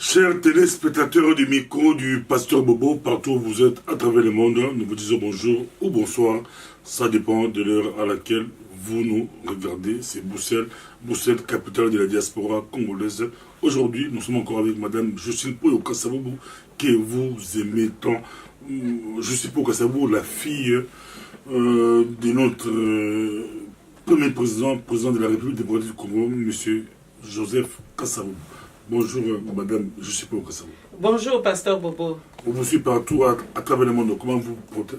Chers téléspectateurs du micro du Pasteur Bobo, partout où vous êtes à travers le monde, nous vous disons bonjour ou bonsoir. Ça dépend de l'heure à laquelle vous nous regardez. C'est Bruxelles, Bruxelles, capitale de la diaspora congolaise. Aujourd'hui, nous sommes encore avec Madame Justine Pouyo Kassabou, que vous aimez tant. Justine Pouyo Kassabou, la fille de notre premier président de la République démocratique du Congo, Monsieur Joseph Kassabou. Bonjour Madame Justine Pouyo Kassabou. Bonjour Pasteur Bobo. On vous suit partout à travers le monde. Comment vous portez?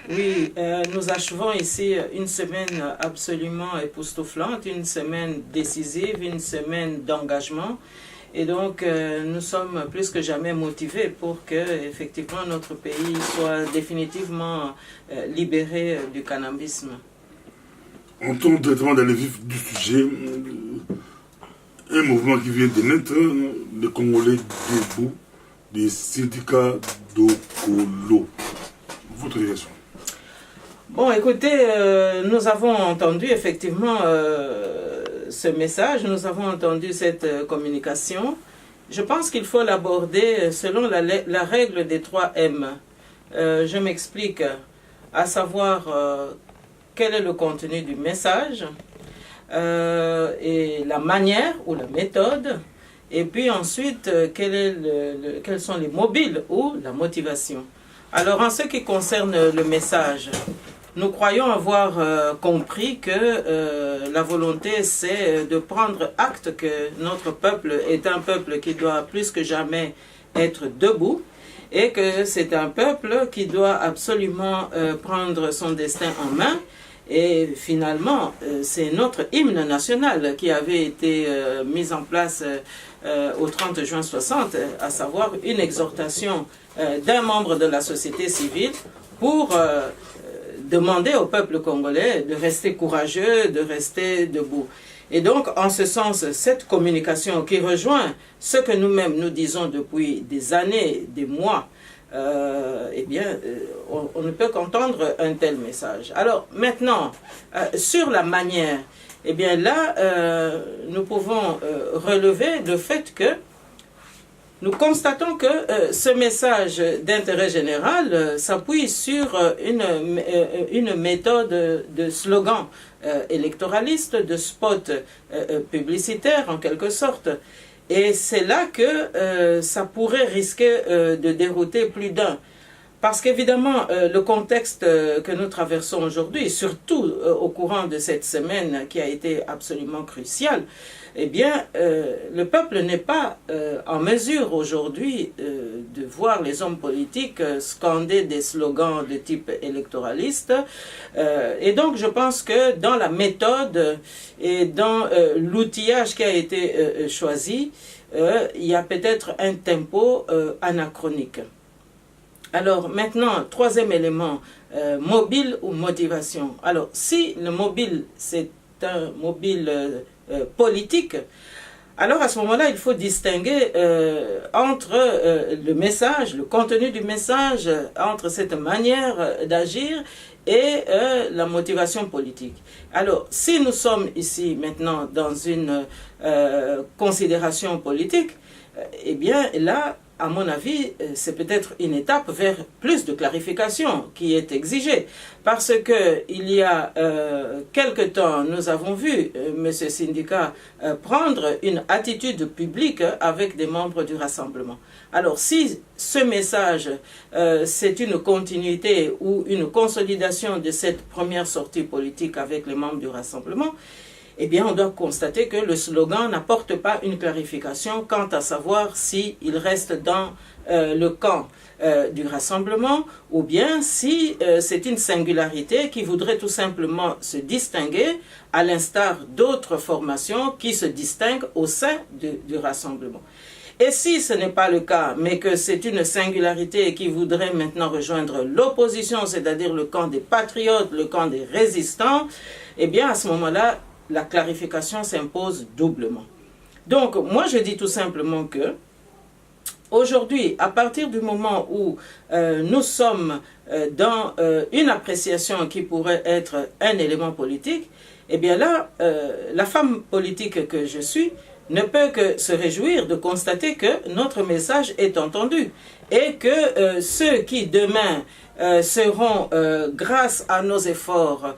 Oui, nous achevons ici une semaine absolument époustouflante, une semaine décisive, une semaine d'engagement. Et donc, nous sommes plus que jamais motivés pour que, effectivement, notre pays soit définitivement libéré du cannabisme. On tombe directement dans le vif du sujet. Un mouvement qui vient de naître, les Congolais debout, des syndicats d'Okolo. Votre réaction? Bon, écoutez, nous avons entendu effectivement ce message, nous avons entendu cette communication. Je pense qu'il faut l'aborder selon la règle des 3 M. Je m'explique, à savoir quel est le contenu du message, et la manière ou la méthode, et puis ensuite quels sont les mobiles ou la motivation. Alors en ce qui concerne le message, nous croyons avoir compris que la volonté c'est de prendre acte que notre peuple est un peuple qui doit plus que jamais être debout et que c'est un peuple qui doit absolument prendre son destin en main. Et finalement, c'est notre hymne national qui avait été mis en place au 30 juin 60, à savoir une exhortation d'un membre de la société civile pour demander au peuple congolais de rester courageux, de rester debout. Et donc, en ce sens, cette communication qui rejoint ce que nous-mêmes nous disons depuis des années, des mois, eh bien, on ne peut qu'entendre un tel message. Alors, maintenant, sur la manière, eh bien là, nous pouvons relever le fait que nous constatons que ce message d'intérêt général s'appuie sur une méthode de slogan électoraliste, de spot publicitaire en quelque sorte. Et c'est là que ça pourrait risquer de dérouter plus d'un. Parce qu'évidemment, le contexte que nous traversons aujourd'hui, surtout au courant de cette semaine qui a été absolument cruciale, eh bien, le peuple n'est pas en mesure aujourd'hui de voir les hommes politiques scander des slogans de type électoraliste. Et donc, je pense que dans la méthode et dans l'outillage qui a été choisi, il y a peut-être un tempo anachronique. Alors maintenant, troisième élément, mobile ou motivation. Alors si le mobile, c'est un mobile politique, alors à ce moment-là, il faut distinguer entre le message, le contenu du message, entre cette manière d'agir et la motivation politique. Alors, si nous sommes ici maintenant dans une considération politique, eh bien là, à mon avis, c'est peut-être une étape vers plus de clarification qui est exigée. Parce que il y a quelque temps, nous avons vu M. Syndicat prendre une attitude publique avec des membres du Rassemblement. Alors si ce message, c'est une continuité ou une consolidation de cette première sortie politique avec les membres du Rassemblement, eh bien, on doit constater que le slogan n'apporte pas une clarification quant à savoir s'il reste dans le camp du Rassemblement ou bien si c'est une singularité qui voudrait tout simplement se distinguer à l'instar d'autres formations qui se distinguent au sein du Rassemblement. Et si ce n'est pas le cas, mais que c'est une singularité qui voudrait maintenant rejoindre l'opposition, c'est-à-dire le camp des patriotes, le camp des résistants, eh bien, à ce moment-là, la clarification s'impose doublement. Donc, moi, je dis tout simplement que, aujourd'hui, à partir du moment où nous sommes dans une appréciation qui pourrait être un élément politique, eh bien là, la femme politique que je suis ne peut que se réjouir de constater que notre message est entendu et que ceux qui demain seront, grâce à nos efforts,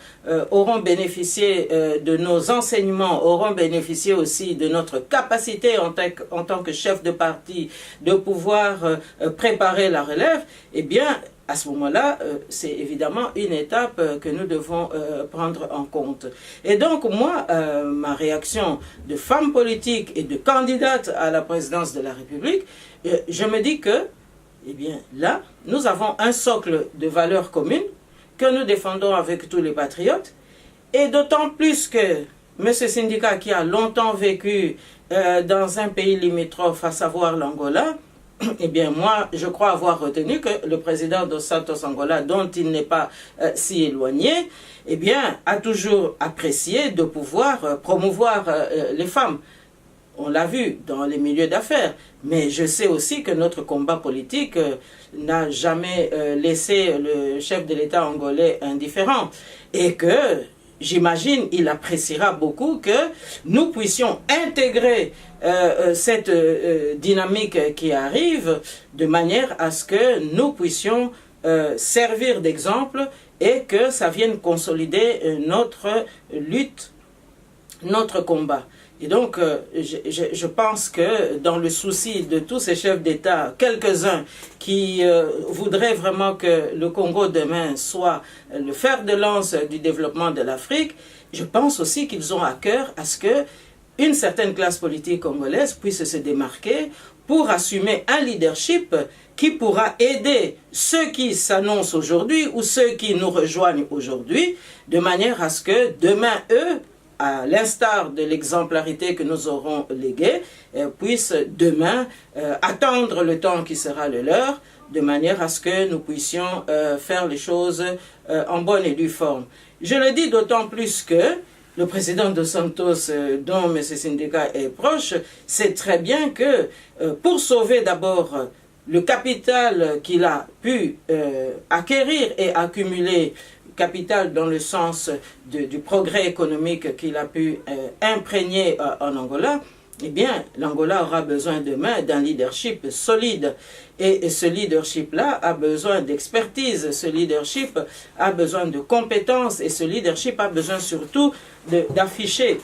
auront bénéficié de nos enseignements, auront bénéficié aussi de notre capacité en tant que chef de parti de pouvoir préparer la relève, eh bien, à ce moment-là, c'est évidemment une étape que nous devons prendre en compte. Et donc, moi, ma réaction de femme politique et de candidate à la présidence de la République, je me dis que, eh bien, là, nous avons un socle de valeurs communes que nous défendons avec tous les patriotes, et d'autant plus que M. Sindika, qui a longtemps vécu dans un pays limitrophe, à savoir l'Angola, eh bien, moi, je crois avoir retenu que le président dos Santos Angola, dont il n'est pas si éloigné, eh bien, a toujours apprécié de pouvoir promouvoir les femmes. On l'a vu dans les milieux d'affaires, mais je sais aussi que notre combat politique n'a jamais laissé le chef de l'État angolais indifférent et que j'imagine il appréciera beaucoup que nous puissions intégrer cette dynamique qui arrive de manière à ce que nous puissions servir d'exemple et que ça vienne consolider notre lutte, notre combat. Et donc, je pense que dans le souci de tous ces chefs d'État, quelques-uns qui voudraient vraiment que le Congo demain soit le fer de lance du développement de l'Afrique, je pense aussi qu'ils ont à cœur à ce que une certaine classe politique congolaise puisse se démarquer pour assumer un leadership qui pourra aider ceux qui s'annoncent aujourd'hui ou ceux qui nous rejoignent aujourd'hui, de manière à ce que demain, eux, à l'instar de l'exemplarité que nous aurons léguée, puissent demain attendre le temps qui sera le leur, de manière à ce que nous puissions faire les choses en bonne et due forme. Je le dis d'autant plus que le président dos Santos, dont M. Sindika est proche, sait très bien que pour sauver d'abord le capital qu'il a pu acquérir et accumuler, capital dans le sens du progrès économique qu'il a pu imprégner en Angola, eh bien, l'Angola aura besoin demain d'un leadership solide. Et ce leadership-là a besoin d'expertise, ce leadership a besoin de compétences et ce leadership a besoin surtout d'afficher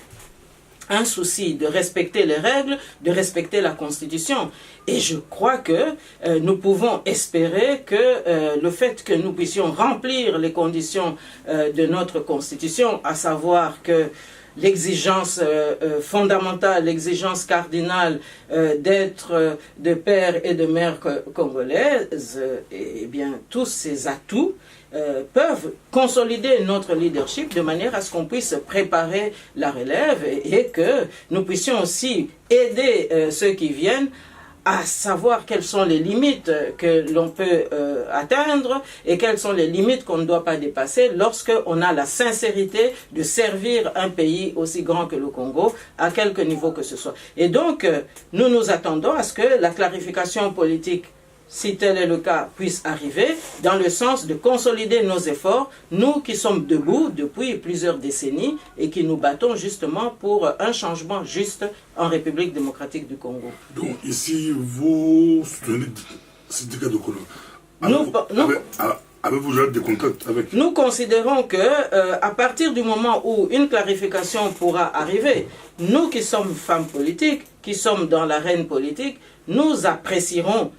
un souci de respecter les règles, de respecter la Constitution. Et je crois que nous pouvons espérer que le fait que nous puissions remplir les conditions de notre Constitution, à savoir que l'exigence fondamentale, l'exigence cardinale d'être de père et de mère congolaises, eh bien, tous ces atouts peuvent consolider notre leadership de manière à ce qu'on puisse préparer la relève et que nous puissions aussi aider ceux qui viennent à savoir quelles sont les limites que l'on peut atteindre et quelles sont les limites qu'on ne doit pas dépasser lorsqu'on a la sincérité de servir un pays aussi grand que le Congo, à quelque niveau que ce soit. Et donc, nous nous attendons à ce que la clarification politique, si tel est le cas, puisse arriver dans le sens de consolider nos efforts, nous qui sommes debout depuis plusieurs décennies et qui nous battons justement pour un changement juste en République démocratique du Congo. Donc ici, vous soutenez Sindika Dokolo. Avez-vous déjà des contacts avec? Nous considérons que à partir du moment où une clarification pourra arriver, nous qui sommes femmes politiques, qui sommes dans l'arène politique, nous apprécierons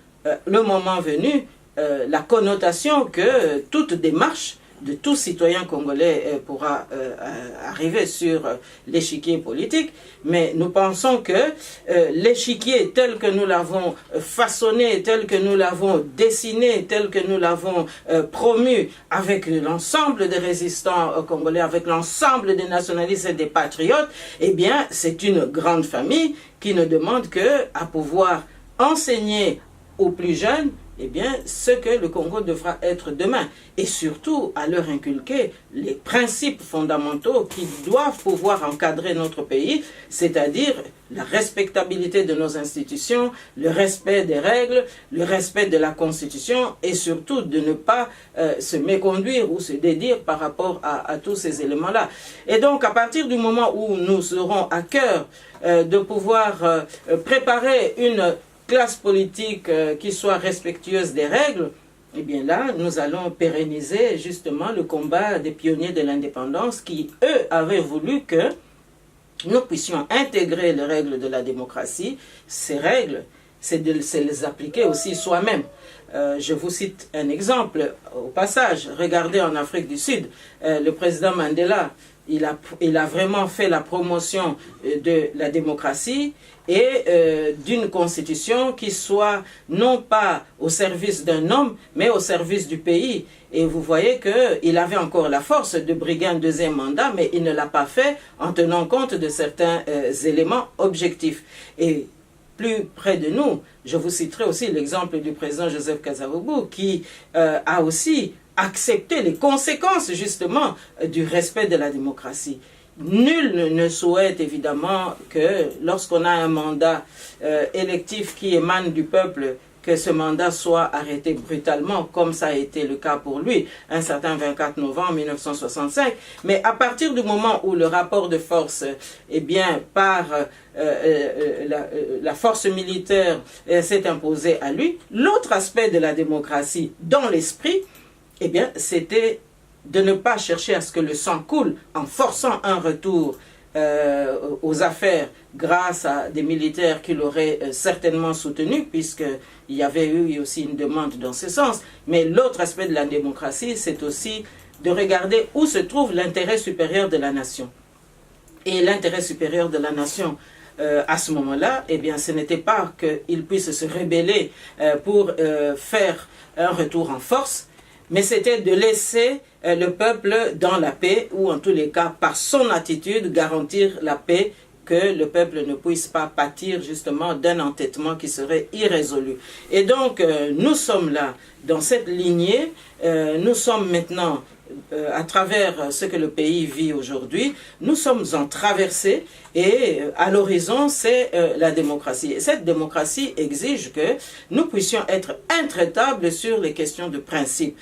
le moment venu, la connotation que toute démarche de tout citoyen congolais pourra arriver sur l'échiquier politique, mais nous pensons que l'échiquier tel que nous l'avons façonné, tel que nous l'avons dessiné, tel que nous l'avons promu avec l'ensemble des résistants congolais, avec l'ensemble des nationalistes et des patriotes, eh bien c'est une grande famille qui ne demande que à pouvoir enseigner aux plus jeunes eh bien, ce que le Congo devra être demain. Et surtout, à leur inculquer les principes fondamentaux qui doivent pouvoir encadrer notre pays, c'est-à-dire la respectabilité de nos institutions, le respect des règles, le respect de la Constitution et surtout de ne pas se méconduire ou se dédire par rapport à tous ces éléments-là. Et donc, à partir du moment où nous aurons à cœur de pouvoir préparer une classe politique qui soit respectueuse des règles, eh bien là, nous allons pérenniser justement le combat des pionniers de l'indépendance qui, eux, avaient voulu que nous puissions intégrer les règles de la démocratie. Ces règles, c'est de les appliquer aussi soi-même. Je vous cite un exemple au passage. Regardez en Afrique du Sud, le président Mandela, il a vraiment fait la promotion de la démocratie et d'une constitution qui soit non pas au service d'un homme, mais au service du pays. Et vous voyez qu'il avait encore la force de briguer un deuxième mandat, mais il ne l'a pas fait en tenant compte de certains éléments objectifs. Et plus près de nous, je vous citerai aussi l'exemple du président Joseph Kasavubu qui a aussi accepté les conséquences justement du respect de la démocratie. Nul ne souhaite évidemment que lorsqu'on a un mandat électif qui émane du peuple, que ce mandat soit arrêté brutalement, comme ça a été le cas pour lui, un certain 24 novembre 1965. Mais à partir du moment où le rapport de force, eh bien, par la force militaire s'est imposé à lui, l'autre aspect de la démocratie dans l'esprit, eh bien, c'était de ne pas chercher à ce que le sang coule en forçant un retour aux affaires grâce à des militaires qui l'auraient certainement soutenu, puisqu'il y avait eu aussi une demande dans ce sens. Mais l'autre aspect de la démocratie, c'est aussi de regarder où se trouve l'intérêt supérieur de la nation. Et l'intérêt supérieur de la nation, à ce moment-là, eh bien, ce n'était pas qu'il puisse se rebeller pour faire un retour en force, mais c'était de laisser le peuple dans la paix, ou en tous les cas, par son attitude, garantir la paix, que le peuple ne puisse pas pâtir justement d'un entêtement qui serait irrésolu. Et donc, nous sommes là, dans cette lignée, nous sommes maintenant, à travers ce que le pays vit aujourd'hui, nous sommes en traversée et à l'horizon, c'est la démocratie. Et cette démocratie exige que nous puissions être intraitables sur les questions de principe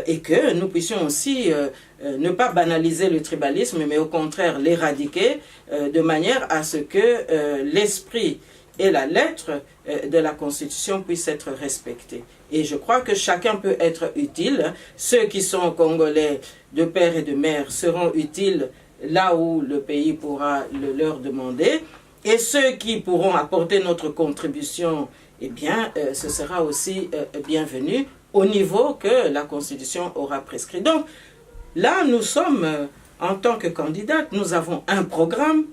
et que nous puissions aussi ne pas banaliser le tribalisme, mais au contraire l'éradiquer de manière à ce que l'esprit et la lettre de la Constitution puissent être respectés. Et je crois que chacun peut être utile. Ceux qui sont congolais de père et de mère seront utiles là où le pays pourra le leur demander. Et ceux qui pourront apporter notre contribution, eh bien, ce sera aussi bienvenu au niveau que la Constitution aura prescrit. Donc, là, nous sommes, en tant que candidates, nous avons un programme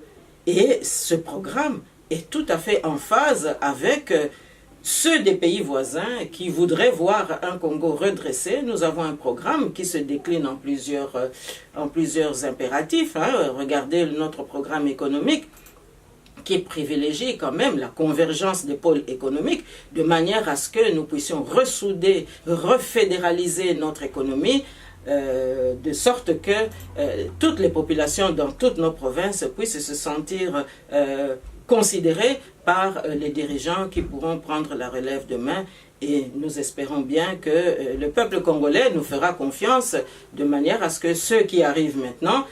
et ce programme est tout à fait en phase avec ceux des pays voisins qui voudraient voir un Congo redressé. Nous avons un programme qui se décline en plusieurs impératifs. Regardez notre programme économique qui privilégie quand même la convergence des pôles économiques de manière à ce que nous puissions ressouder, refédéraliser notre économie de sorte que toutes les populations dans toutes nos provinces puissent se sentir considérées par les dirigeants qui pourront prendre la relève demain. Et nous espérons bien que le peuple congolais nous fera confiance de manière à ce que ceux qui arrivent maintenant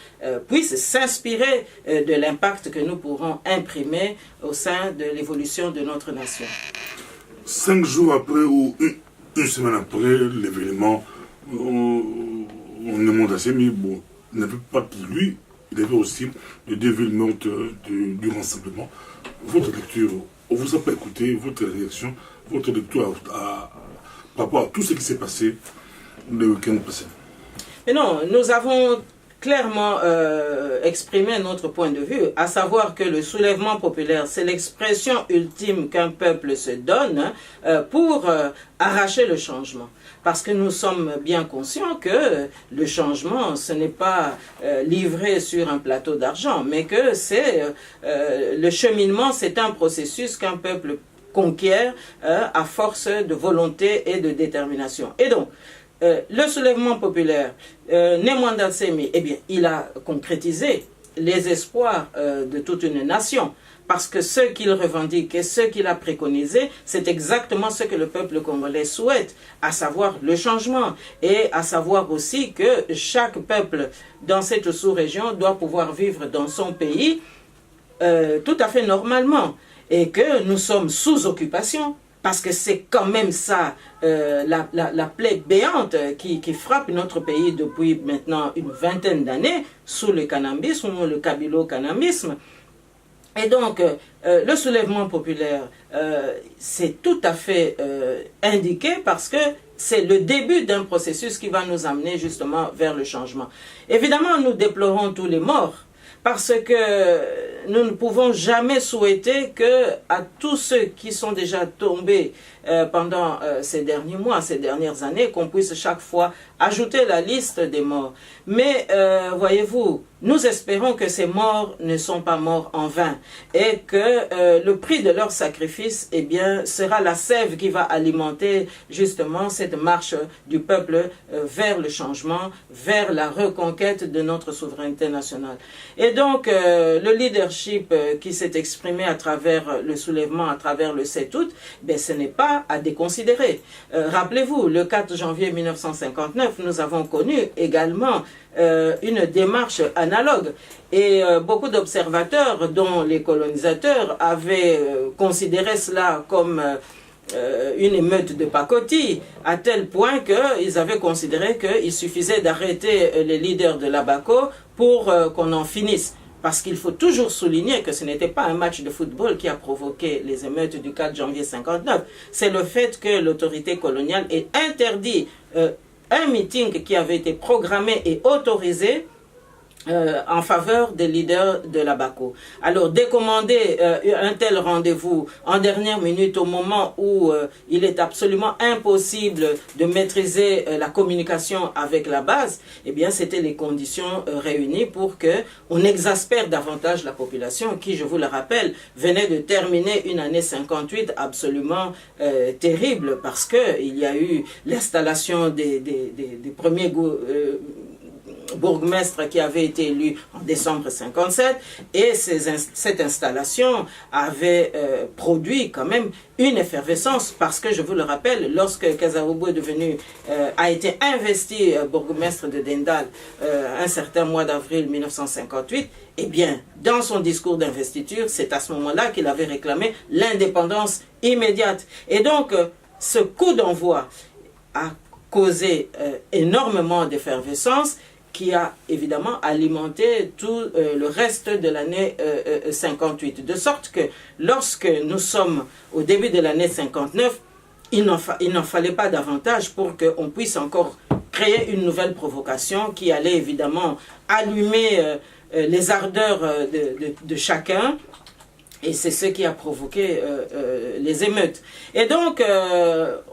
puissent s'inspirer de l'impact que nous pourrons imprimer au sein de l'évolution de notre nation. 5 jours après ou une semaine après l'événement, on demande assez, mais bon, il n'avait pas que lui, il avait aussi le développement du rassemblement. Votre lecture, on ne vous a pas écouté, votre réaction, votre lecture par rapport à tout ce qui s'est passé le week-end passé. Mais non, nous avons clairement exprimé notre point de vue, à savoir que le soulèvement populaire, c'est l'expression ultime qu'un peuple se donne pour arracher le changement. Parce que nous sommes bien conscients que le changement, ce n'est pas livré sur un plateau d'argent, mais que c'est le cheminement, c'est un processus qu'un peuple conquiert à force de volonté et de détermination. Et donc, le soulèvement populaire, Nemwanda Nsemi, eh bien, il a concrétisé les espoirs de toute une nation. Parce que ce qu'il revendique et ce qu'il a préconisé, c'est exactement ce que le peuple congolais souhaite, à savoir le changement et à savoir aussi que chaque peuple dans cette sous-région doit pouvoir vivre dans son pays tout à fait normalement et que nous sommes sous occupation. Parce que c'est quand même ça, la plaie béante qui frappe notre pays depuis maintenant une vingtaine d'années sous le cannabisme ou le kabilo-cannabisme. Et donc, le soulèvement populaire, c'est tout à fait indiqué parce que c'est le début d'un processus qui va nous amener justement vers le changement. Évidemment, nous déplorons tous les morts parce que nous ne pouvons jamais souhaiter que à tous ceux qui sont déjà tombés pendant ces derniers mois, ces dernières années, qu'on puisse chaque fois ajouter la liste des morts. Mais voyez-vous, nous espérons que ces morts ne sont pas morts en vain et que le prix de leur sacrifice, eh bien, sera la sève qui va alimenter justement cette marche du peuple vers le changement, vers la reconquête de notre souveraineté nationale. Et donc, le leadership qui s'est exprimé à travers le soulèvement, à travers le 7 août, ben, ce n'est pas à déconsidérer. Rappelez-vous, le 4 janvier 1959, nous avons connu également une démarche analogue et beaucoup d'observateurs, dont les colonisateurs, avaient considéré cela comme une émeute de pacotille, à tel point qu'ils avaient considéré qu'il suffisait d'arrêter les leaders de l'Abaco pour qu'on en finisse. Parce qu'il faut toujours souligner que ce n'était pas un match de football qui a provoqué les émeutes du 4 janvier 59. C'est le fait que l'autorité coloniale ait interdit un meeting qui avait été programmé et autorisé en faveur des leaders de l'Abaco. Alors, décommander un tel rendez-vous en dernière minute au moment où il est absolument impossible de maîtriser la communication avec la base, eh bien, c'était les conditions réunies pour que on exaspère davantage la population qui, je vous le rappelle, venait de terminer une année 58 absolument terrible parce que il y a eu l'installation des premiers bourgmestre qui avait été élu en décembre 57 et cette installation avait produit quand même une effervescence parce que je vous le rappelle, lorsque Kasavubu a été investi bourgmestre de Dendal un certain mois d'avril 1958, eh bien dans son discours d'investiture, c'est à ce moment-là qu'il avait réclamé l'indépendance immédiate. Et donc ce coup d'envoi a causé énormément d'effervescence qui a évidemment alimenté tout le reste de l'année 58. De sorte que lorsque nous sommes au début de l'année 59, il n'en fallait pas davantage pour qu'on puisse encore créer une nouvelle provocation qui allait évidemment allumer les ardeurs de chacun. Et c'est ce qui a provoqué les émeutes. Et donc,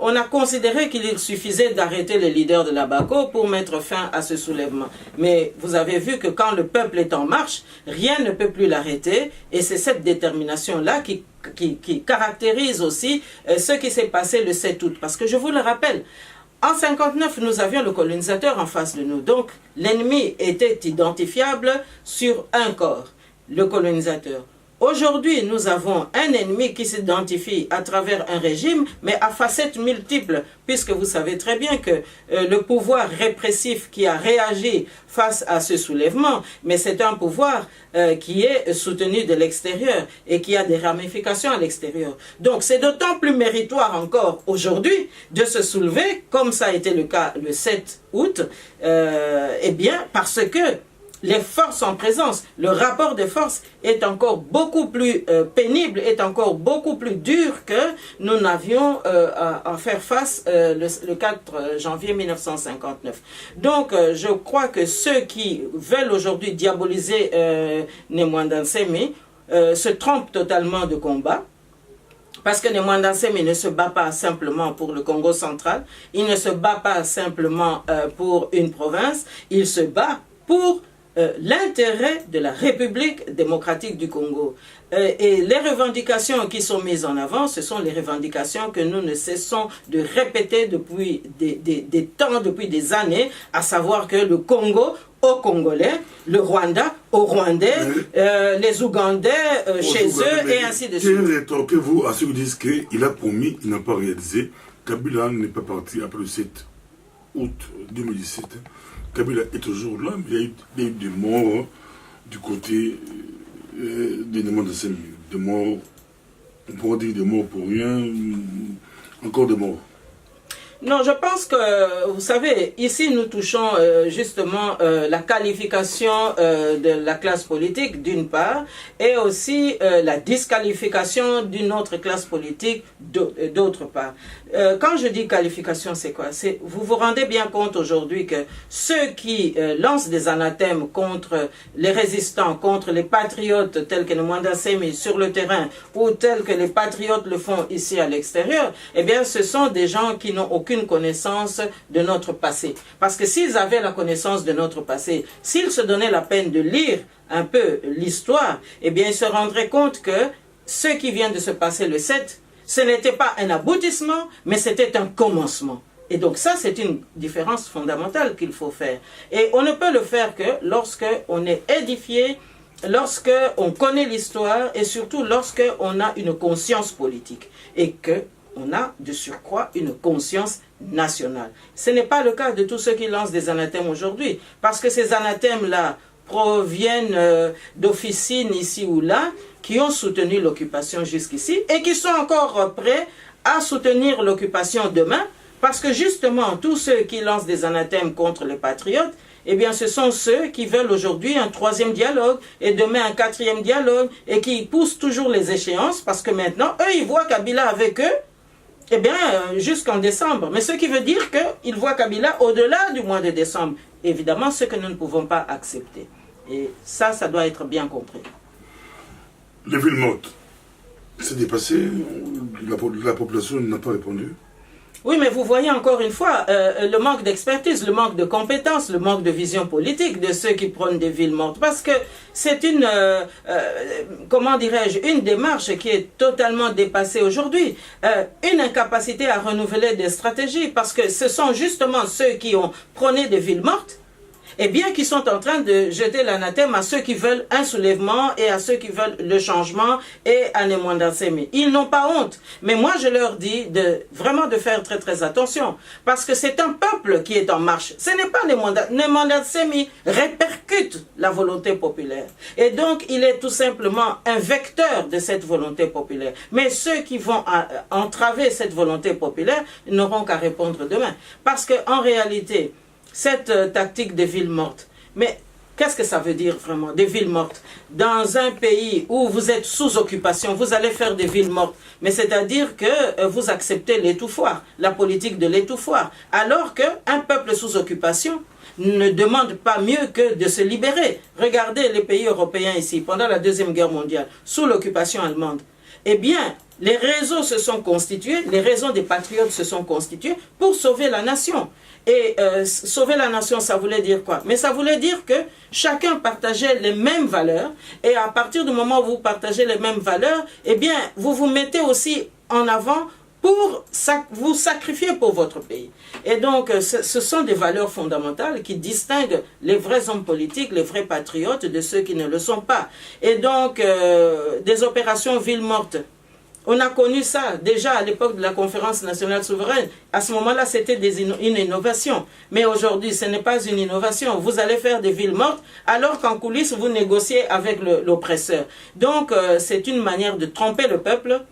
on a considéré qu'il suffisait d'arrêter les leaders de l'Abaco pour mettre fin à ce soulèvement. Mais vous avez vu que quand le peuple est en marche, rien ne peut plus l'arrêter. Et c'est cette détermination-là qui caractérise aussi ce qui s'est passé le 7 août. Parce que je vous le rappelle, en 59, nous avions le colonisateur en face de nous. Donc, l'ennemi était identifiable sur un corps, le colonisateur. Aujourd'hui, nous avons un ennemi qui s'identifie à travers un régime, mais à facettes multiples, puisque vous savez très bien que le pouvoir répressif qui a réagi face à ce soulèvement, mais c'est un pouvoir qui est soutenu de l'extérieur et qui a des ramifications à l'extérieur. Donc c'est d'autant plus méritoire encore aujourd'hui de se soulever, comme ça a été le cas le 7 août, eh bien parce que les forces en présence, le rapport de force est encore beaucoup plus pénible, est encore beaucoup plus dur que nous n'avions à faire face le 4 janvier 1959. Donc, je crois que ceux qui veulent aujourd'hui diaboliser Nemwanda Nsemi se trompent totalement de combat. Parce que Nemwanda Nsemi ne se bat pas simplement pour le Congo central, il ne se bat pas simplement pour une province, il se bat pour l'intérêt de la République démocratique du Congo. Et les revendications qui sont mises en avant, ce sont les revendications que nous ne cessons de répéter depuis des temps, depuis des années, à savoir que le Congo aux Congolais, le Rwanda aux Rwandais, les Ougandais chez eux, et ainsi de suite. Quel rétorquez-vous à ceux qui disent qu'il a promis, il n'a pas réalisé? Kabila n'est pas parti après le 7 août 2017. Kabila est toujours là, mais il y a eu des morts du côté des demandes de Semi. Des morts, on pourrait dire des morts pour rien, encore des morts. Non, je pense que, vous savez, ici nous touchons justement la qualification de la classe politique d'une part et aussi la disqualification d'une autre classe politique d'autre part. Quand je dis qualification, c'est quoi? Vous vous rendez bien compte aujourd'hui que ceux qui lancent des anathèmes contre les résistants, contre les patriotes tels que le Mwanda Semi sur le terrain ou tels que les patriotes le font ici à l'extérieur, eh bien ce sont des gens qui n'ont aucune connaissance de notre passé. Parce que s'ils avaient la connaissance de notre passé, s'ils se donnaient la peine de lire un peu l'histoire, eh bien ils se rendraient compte que ce qui vient de se passer le 7, ce n'était pas un aboutissement, mais c'était un commencement. Et donc ça, c'est une différence fondamentale qu'il faut faire. Et on ne peut le faire que lorsque on est édifié, lorsque on connaît l'histoire et surtout lorsque on a une conscience politique et que on a de surcroît une conscience nationale. Ce n'est pas le cas de tous ceux qui lancent des anathèmes aujourd'hui, parce que ces anathèmes-là proviennent d'officines ici ou là, qui ont soutenu l'occupation jusqu'ici, et qui sont encore prêts à soutenir l'occupation demain, parce que justement, tous ceux qui lancent des anathèmes contre les patriotes, eh bien, ce sont ceux qui veulent aujourd'hui un 3e dialogue, et demain un 4e dialogue, et qui poussent toujours les échéances, parce que maintenant, eux, ils voient Kabila avec eux, eh bien, jusqu'en décembre. Mais ce qui veut dire qu'ils voient Kabila au-delà du mois de décembre. Évidemment, ce que nous ne pouvons pas accepter. Et ça doit être bien compris. Les villes mortes, c'est dépassé, la population n'a pas répondu. Oui, mais vous voyez encore une fois le manque d'expertise, le manque de compétences, le manque de vision politique de ceux qui prônent des villes mortes. Parce que c'est une, comment dirais-je, une démarche qui est totalement dépassée aujourd'hui. Une incapacité à renouveler des stratégies. Parce que ce sont justement ceux qui ont prôné des villes mortes, et bien qui sont en train de jeter l'anathème à ceux qui veulent un soulèvement et à ceux qui veulent le changement et à les Mwanda Semi. Ils n'ont pas honte. Mais moi, je leur dis vraiment de faire très très attention. Parce que c'est un peuple qui est en marche. Ce n'est pas les Mwanda Semi répercutent la volonté populaire. Et donc, il est tout simplement un vecteur de cette volonté populaire. Mais ceux qui vont entraver cette volonté populaire n'auront qu'à répondre demain. Parce qu'en réalité, cette tactique des villes mortes, mais qu'est-ce que ça veut dire vraiment, des villes mortes? Dans un pays où vous êtes sous occupation, vous allez faire des villes mortes. Mais c'est-à-dire que vous acceptez l'étouffoir, la politique de l'étouffoir. Alors qu'un peuple sous occupation ne demande pas mieux que de se libérer. Regardez les pays européens ici, pendant la Deuxième Guerre mondiale, sous l'occupation allemande. Eh bien, les réseaux se sont constitués, les réseaux des patriotes se sont constitués pour sauver la nation. Et sauver la nation, ça voulait dire quoi? Mais ça voulait dire que chacun partageait les mêmes valeurs. Et à partir du moment où vous partagez les mêmes valeurs, eh bien, vous vous mettez aussi en avant pour vous sacrifier pour votre pays. Et donc, ce sont des valeurs fondamentales qui distinguent les vrais hommes politiques, les vrais patriotes de ceux qui ne le sont pas. Et donc, des opérations villes mortes. On a connu ça déjà à l'époque de la conférence nationale souveraine. À ce moment-là, c'était une innovation. Mais aujourd'hui, ce n'est pas une innovation. Vous allez faire des villes mortes alors qu'en coulisses, vous négociez avec l'oppresseur. Donc, c'est une manière de tromper le peuple.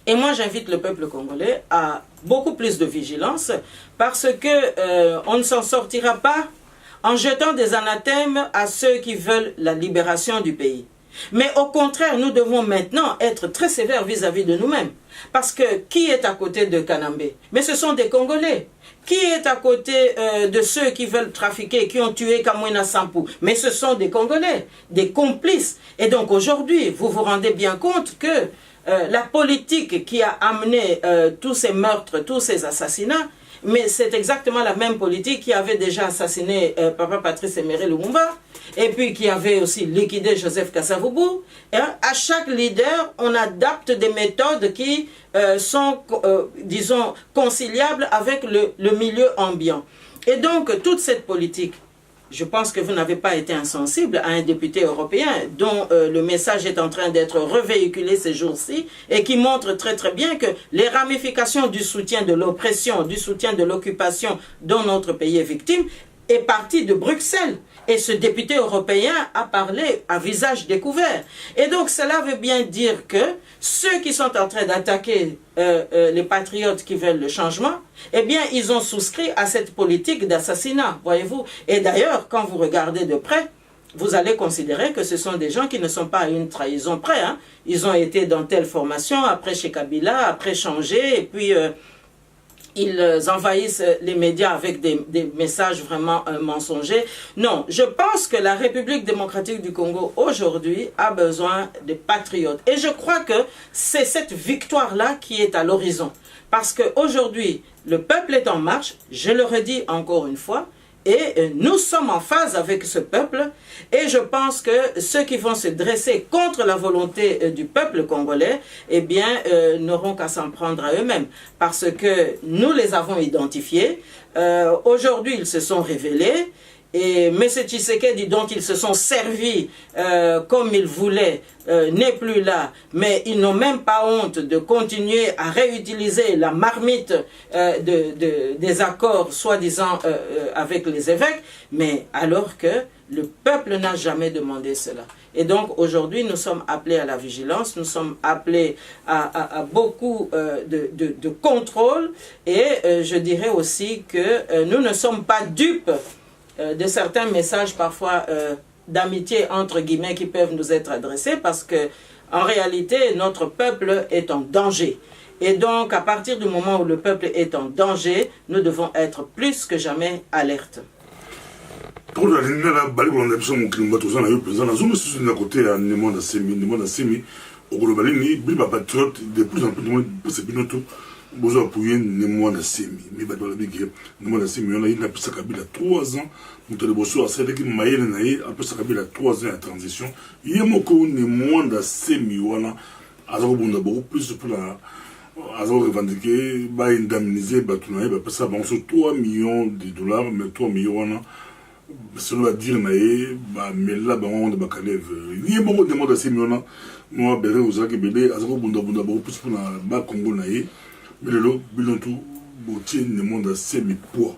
Et moi, j'invite le peuple congolais à beaucoup plus de vigilance parce que on ne s'en sortira pas en jetant des anathèmes à ceux qui veulent la libération du pays. Mais au contraire, nous devons maintenant être très sévères vis-à-vis de nous-mêmes. Parce que qui est à côté de Kanambé? Mais ce sont des Congolais. Qui est à côté de ceux qui veulent trafiquer, qui ont tué Kamwina Sampou? Mais ce sont des Congolais, des complices. Et donc aujourd'hui, vous vous rendez bien compte que la politique qui a amené tous ces meurtres, tous ces assassinats, Mais c'est exactement la même politique qui avait déjà assassiné Papa Patrice Emery Lumumba, et puis qui avait aussi liquidé Joseph Kasavubu. À chaque leader, on adapte des méthodes qui sont, disons, conciliables avec le milieu ambiant. Et donc, toute cette politique, je pense que vous n'avez pas été insensible à un député européen dont le message est en train d'être revéhiculé ces jours-ci et qui montre très très bien que les ramifications du soutien de l'oppression, du soutien de l'occupation dont notre pays est victime, est parti de Bruxelles. Et ce député européen a parlé à visage découvert. Et donc cela veut bien dire que ceux qui sont en train d'attaquer les patriotes qui veulent le changement, eh bien ils ont souscrit à cette politique d'assassinat, voyez-vous. Et d'ailleurs, quand vous regardez de près, vous allez considérer que ce sont des gens qui ne sont pas à une trahison près. Hein. Ils ont été dans telle formation, après chez Kabila, après changé, et puis... ils envahissent les médias avec des messages vraiment mensongers. Non, je pense que la République démocratique du Congo aujourd'hui a besoin de patriotes. Et je crois que c'est cette victoire-là qui est à l'horizon. Parce qu'aujourd'hui, le peuple est en marche, je le redis encore une fois, et nous sommes en phase avec ce peuple. Et je pense que ceux qui vont se dresser contre la volonté du peuple congolais, eh bien, n'auront qu'à s'en prendre à eux-mêmes. Parce que nous les avons identifiés. Aujourd'hui, ils se sont révélés. Et M. Tshisekedi, dont ils se sont servis comme ils voulaient, n'est plus là. Mais ils n'ont même pas honte de continuer à réutiliser la marmite des accords, soi-disant, avec les évêques. Mais alors que le peuple n'a jamais demandé cela. Et donc aujourd'hui, nous sommes appelés à la vigilance, nous sommes appelés à beaucoup de contrôle. Et je dirais aussi que nous ne sommes pas dupes de certains messages parfois d'amitié entre guillemets qui peuvent nous être adressés, parce que en réalité notre peuple est en danger. Et donc à partir du moment où le peuple est en danger, nous devons être plus que jamais alertes. Pour la ligne là, bali ko ndapso mo kilimba to sana yo président na zone sur na côté à Nemanda Semi au global ni biba patriote de plus en plus de monde c'est binoto bozo appuyer Nemanda Semi mais ba dola bigi Nemanda Semi on a une pesa Kabila 3 ans mutale boso asele ki mayele na ye apesa Kabila 3 ans à transition yemoko Nemanda Semi wana azako bunda beaucoup plus pour la azako revendiquer ba indemniser ba tunaye ba pesa ba 3 millions de dollars mais 3 millions wana cela veut dire mais là on de bakalève il y a beaucoup de monde assez millions moi béré aux autres bébé azako bunda beaucoup plus pour la ba Congo naïe mais le bilan tout botier ne monde assez mi poids.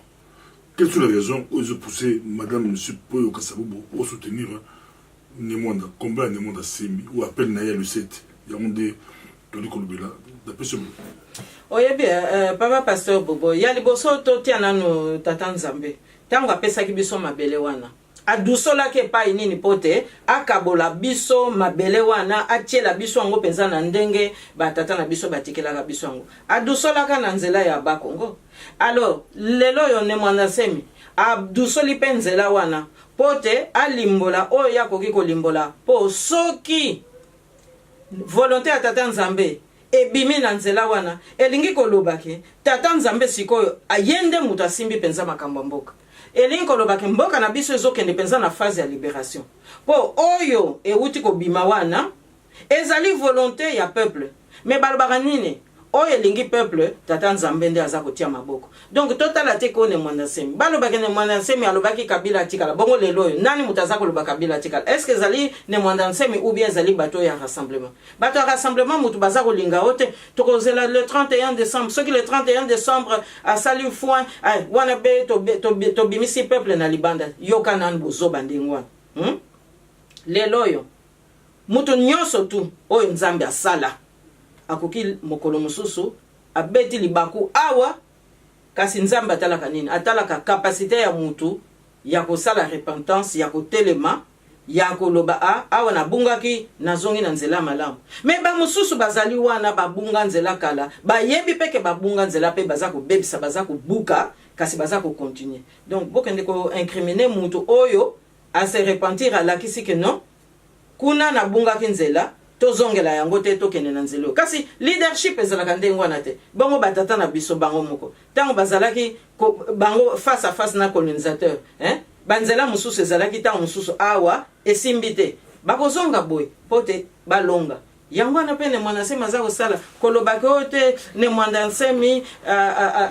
Quelles sont les raisons où ils ont poussé madame monsieur Poyo Kasavubu pour soutenir ne monde combien ne monde assez mi ou appelle naïe le 7 il y a on des Tony Kolobela d'après ce mot. Oui bien papa pasteur Bobo il y a les bosso totiana no tata Nzambe. Tango apesaki biso mabele wana adusolaki epai nini pote akabola biso mabele wana atiela biso yango penza na ndenge batata na biso batikelaka biso yango adusolaka na nzela ya Bakongo. Alors lelo yo ne mwana semi adusoli pe nzela wana pote alimbola oyo yakoki kolimbola po soki volonté ya tata Nzambe ebimi na nzela wana elingi kolobaki tata Nzambe sikoyo ayende mutu asimbi penza makambo mboka elingi kolobaki mboka na biso ezokende penza na phase ya libération po oyo euti kobima wana ezali volonté ya peuple mais balobaka nini oyo elingi peuple tata Nzambe nde aza kotia maboko. Donc totala te ko ne mwana semi balobaki ne mwana semi alobaki Kabila tikala bongo lelo oyo nani mutu aza koloba Kabila tikala est-ce que ezali ne mwana semi ou bien ezali bato ya rassemblement mutu baza kolinga ote tokozela le 31 décembre ce qui le 31 décembre asali foin wana be to bimisi peuple na libanda yoka nan bozoba ndingwa lelo oyo mutu nyonso tu oyo Nzambe asala akoki mokolo mususu abeti libaku awa kasi Nzambe atalaka nini atalaka capacité ya mutu ya kosala repentance ya kotelema ya koloba awa nabungaki nazongi na nzela malamu mais ba mususu bazali wana babunga nzela kala bayebi peke babunga nzela pe baza kobebisa baza kobuka kasi baza ko continuer. Donc bokende ko incriminer mutu oyo a se repentir alakisi que non kuna nabungaki nzela tozongela yango te tokende na nzela kasi leadership ezalaka ndenge wana te bongo batata na biso bango moko ntango bazalaki bango face à face na colonisateur banzela mosusu ezalaki ntango mosusu awa esimbi te bakozonga boye po te balonga yango wana mpe nemwana nsemi aza kosala kolobaki oyo te nemwanda nsemi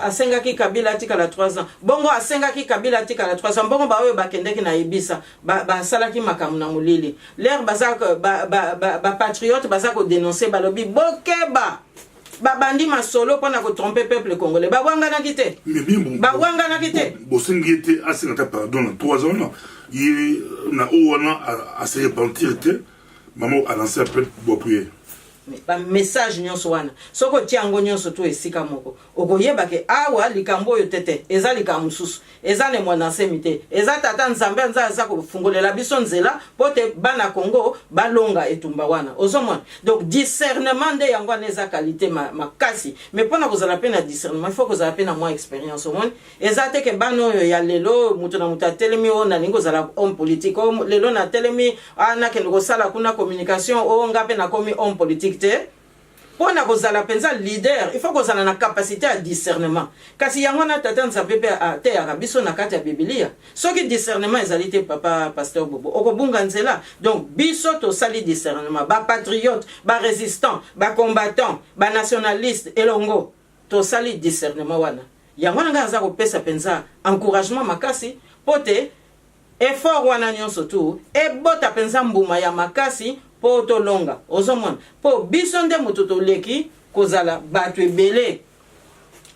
asengaki kabila atikala 3 ans bongo asengaki kabila atikala 3 ans bongo baoyo bakendeki na yebisa basalaki makambo na molili lere bapatriote baza kodenonse balobi bokeba babandi masolo mpona kotrompe peuple congolais babwanganaki te babwanganaki te bosengi ete asengaka pardon na 3 ans na oyo wana ase repentir te maman a lancé appel pour appuyer. Ba message nyonso wana soko tiango nyonso to esika moko okoyeba ke awa likambo yo tete eza likambo susu eza ne mwana semite eza tata nzambe nza ko fungolela biso nzela pote bana Congo balonga etumba wana ozomona donc discernement de yango neza qualité makasi mais pona kozala pe na discernement il faut kozala pe na moins expérience au monde eza te ke bano yo ya lelo mutu na mutu telemi o na lingo zala homme politique o lelo na telemi ana ke ngo sala kuna communication o ngape na komi homme politique pour na kozala penza leader il faut kozala na capacité à discernement kasi yango na tata nzambe pe te ya biso na kati ya Biblia soki discernement ezali te papa pasteur Bobo okobunga nzela donc biso to sali discernement ba patriote ba résistant ba combattant ba nationaliste elongo to sali discernement wana yango na ngaza ko pesa penza encouragement makasi pote effort wana nyonso tu e bota penza mbuma ya makasi po to longa ozomona po biso nde moto toleki kozala bato ebele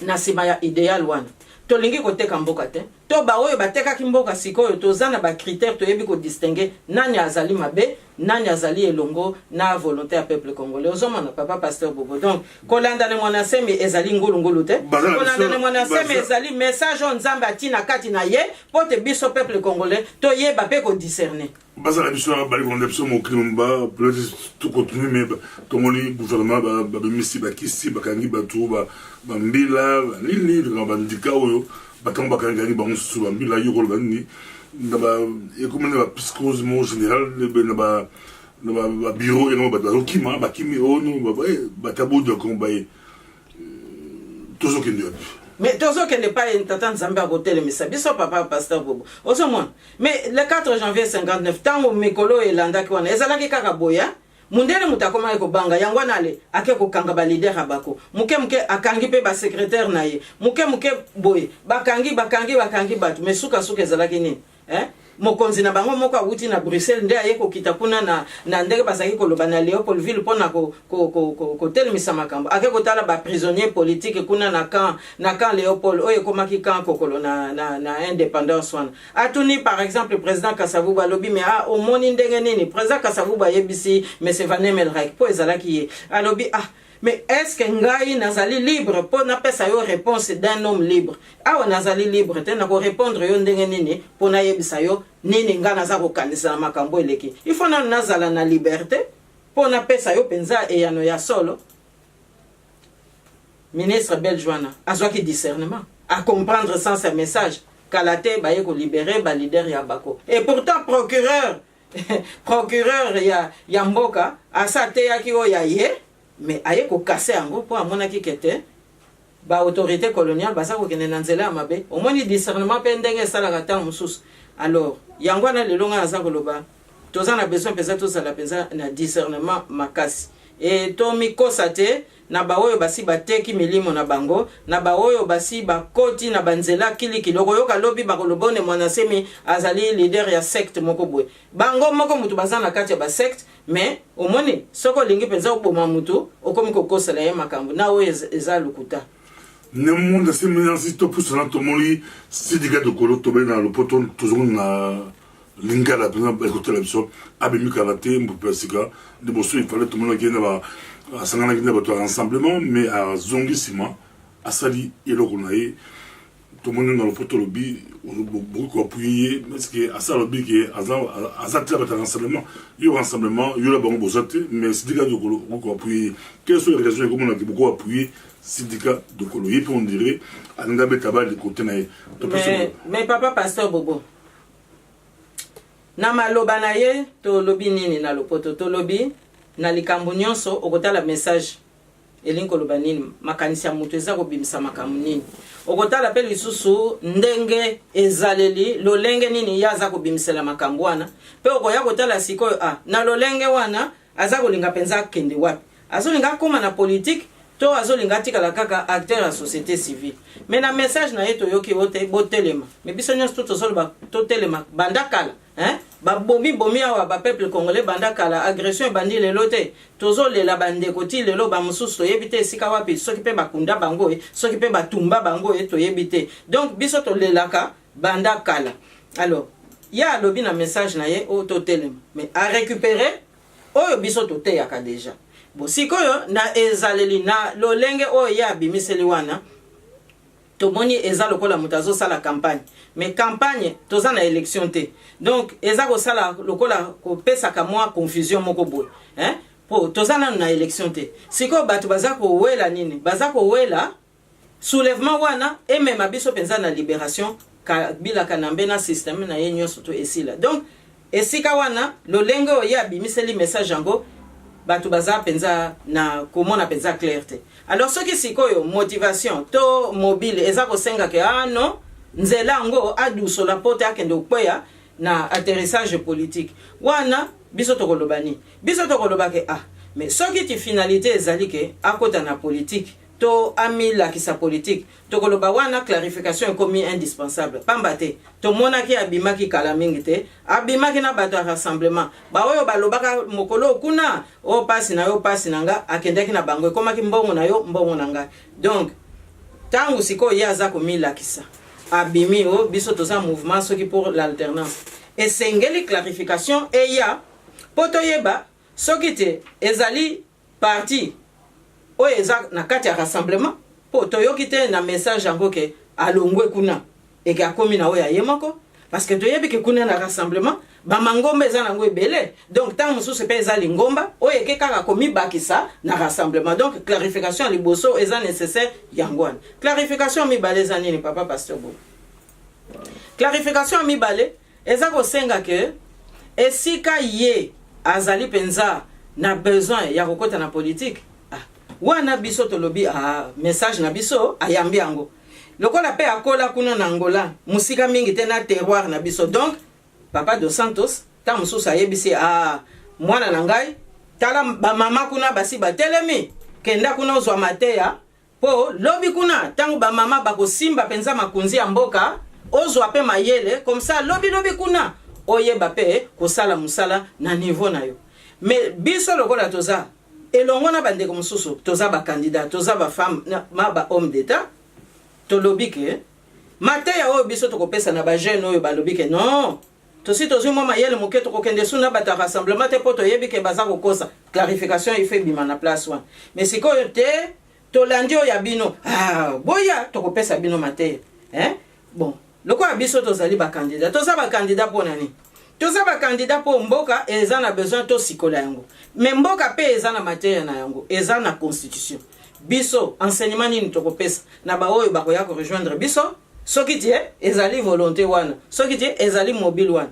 na nsima ya idéal wana tolingi koteka mboka te to baoyo batekaki mboka sikoyo toza na bacritère toyebi kodistingue nani azali mabe nani azali elongo na volonté ya peuple congolais ozomona papa pasteur Bobo donc kolanda ne mwana semi ezali ngulungulu te kolanda ne mwana semi ezali message on nzambe atina kati na ye po te biso peuple congolais toyeba pe kodiscerner bazala biso bali konde biso mo krimba peut-être tout continue mais tomoni gouvernement ba misi ba kisi ba kangi ba tu ba mbila nini ba ndika oyo batango bakangani bango susu bambila yo kolobani na ba ekomene ba psychose mo général na ba bureau et non ba dokima ba kimi ono ba tabo de combat toujours que Dieu mais tozo que n'est pas une tata nzambe à côté le message biso papa pasteur Bobo ozo moi mais le 4 janvier 59 tango mikolo elanda ki wana ezalaki kaka boya mundele mutakoma eko banga yango nale ake ko kanga ba leader abako muke akangi pe ba secrétaire na ye muke boye bakangi batu mesuka suka ezalaki nini mokonzi na bango moko awuti na Bruxelles nde ayeko kitakuna na ndenge basaki koloba na Léopoldville pona ko telemisa makambo ake kotala ba prisonnier politique kuna na camp Léopold oyo komaki camp kokolo na indépendance wana atuni par exemple président Kasavubu alobi mais omoni ndenge nini président Kasavubu yebisi mais c'est Van Emelrijk po ezalaki ye alobi mais est-ce que ngai nazali libre pour na pesa yo réponse d'un homme libre awa nazali libre te na ko répondre yo ndenge nini pour na yebisa yo nini nga naza ko kanisa na makambo eleki il faut na nazala na liberté pour na pesa yo penza e yano ya solo ministre Beljoana azwaki discernement à comprendre sans ce message kalate ba yeko libérer ba leader ya bako et pourtant procureur ya mboka asa te yaki o ya ye mais aye ko casser yango po amona ki kete ba autorité coloniale basa ko kene nanzela mabe au moins discernement pe ndenge sala kata mususu alors yango na lelonga na zakoloba toza na besoin pesa to sala pesa na discernement makasi et to mikosa te na baoyo basi bateki milimo na bango na baoyo basi bakoti na banzela kili kiloko yoka lobi bakolobone mwana semi azali leader ya secte moko boy bango moko mutu bazana kati ya ba secte mais omoni soko lingi penza oboma mutu okomi kokosela ye makambo na oyo eza lukuta ne monde semi insiste pour cela tomoli sidika de kolo tobe na lopoto toujours na lingala par exemple écouter la biso abemi karate mbupesika de bosso il fallait tout le monde qui na à sangana kina bato rassemblement mais à zongisima à sali eloko nae tout le monde dans le poto lobby beaucoup appuyer parce que à ça lobby qui azatla bato rassemblement yo rassemblement yo la bango bozate mais syndicat de kolo beaucoup appuyer quelles sont les raisons comment on a beaucoup appuyer syndicat de kolo et puis on dirait anga betaba de côté nae mais papa pasteur Bobo na maloba na ye to lobby nini na lopoto to lobby na likambo nyonso okotala message elinko lobanini makanisi ya mutu eza kobimisa makambo nini okotala pe lisusu ndenge ezaleli lolenge nini yaza kobimisela makambo wana pe okoya kotala sikoyo na lolenge wana aza kolinga penza kende wapi azolinga koma na politique to azolinga tikala kaka acteur ya société civile mais na message na ye toyoki ote botelema mais biso nyonso tozoloba totelema banda kala bomi awa peuple congolais banda kala agression ebandi lelo te tozolela bandeko ti lelo bamosusu toyebi te esika wapi soki mpe bakunda bango soki mpe batumba bango toyebi te donc biso tolelaka banda kala alors ya alobi na message na ye oyo totelema mais a récupérer oyo biso toteyaka déjà bon sikoyo na ezaleli na lolenge oyo ya abimiseli wana tomoni eza lokola mutu azosala campagne mais campagne toza na élection te donc eza kosala lokola kopesaka mwa confusion moko boye po toza nanu na élection te sikoyo bato baza kowela nini baza kowela soulèvement wana emema biso mpenza na libération kabilaka na mbe na système na ye nyonso to esila donc esika wana lolenge oyo ye abimiseli message yango bato baza penza na komona penza clarté alors soki sikoyo motivation to mobile eza kosenga ke non nzela ngo adusola pote akende okweya na atterrissage politique wana biso tokolobani biso tokolobake mais soki ti finalité ezali ke akota na politique to amilakisa politique tokoloba wana clarification ekomi indispensable pamba te tomonaki abimaki kala mingi te abimaki na bato ya rassemblement baoyo balobaka mokolo kuna o pasi na yo pasi na nga akendaki na bango ekomaki mbongo na yo mbongo na nga donc tangu sikoyo ye aza komilakisa abimi o biso toza mouvement soki pour l'alternance esengeli clarification eya po toyeba soki te ezali parti oyo eza na kati ya rassemblement po toyoki te na message yango ke alongwe kuna eke akomi na oyo aye moko parce que toyebi ke kuna na rassemblement bamangomba eza nango ebele donc ntango mosusu mpe eza lingomba oyo eke kaka komibakisa na rassemblement donc clarification ya liboso eza nécessaire yango wana clarification mibale eza nini papa pasteur bo clarification mibale eza kosenga ke esika ye azali penza na besoin ya kokota na politique wana biso tolobi message na biso ayambi yango lokola pe akola kuna na Angola musika mingi te na terroir na biso donc papa dos Santos ta mususu ayebisi mwana na ngai tala ba mama kuna basi batelemi kenda kuna ozwa mateya po lobi kuna tangu ba mama bakosimba penza makunzi ya mboka ozwa pe mayele comme ça lobi kuna oyeba pe kosala musala na niveau na yo mais biso lokola toza elongo na bandeko mosusu toza ba candidat toza ba femme ba homme d'état tolobi ke mateya oyo biso tokopesa na ba jeune oyo balobi ke non tosi tozwi mwa mayele moke tokokende suna bata rassemblement te po toyebi ke baza kokosa clarification ife bima na place wana mais sikoyo te tolandi oyo ya bino boya tokopesa bino mateya bon lokola biso tozali ba candidat toza ba candidat po nani toza ba candidat po mboka eza na besoin to sikola yango mais mboka pe eza na mateya na yango eza na constitution biso enseignement nini tokopesa na ba oyo bakoya ko rejoindre biso soki tie ezali volonté wana soki tie ezali mobile wana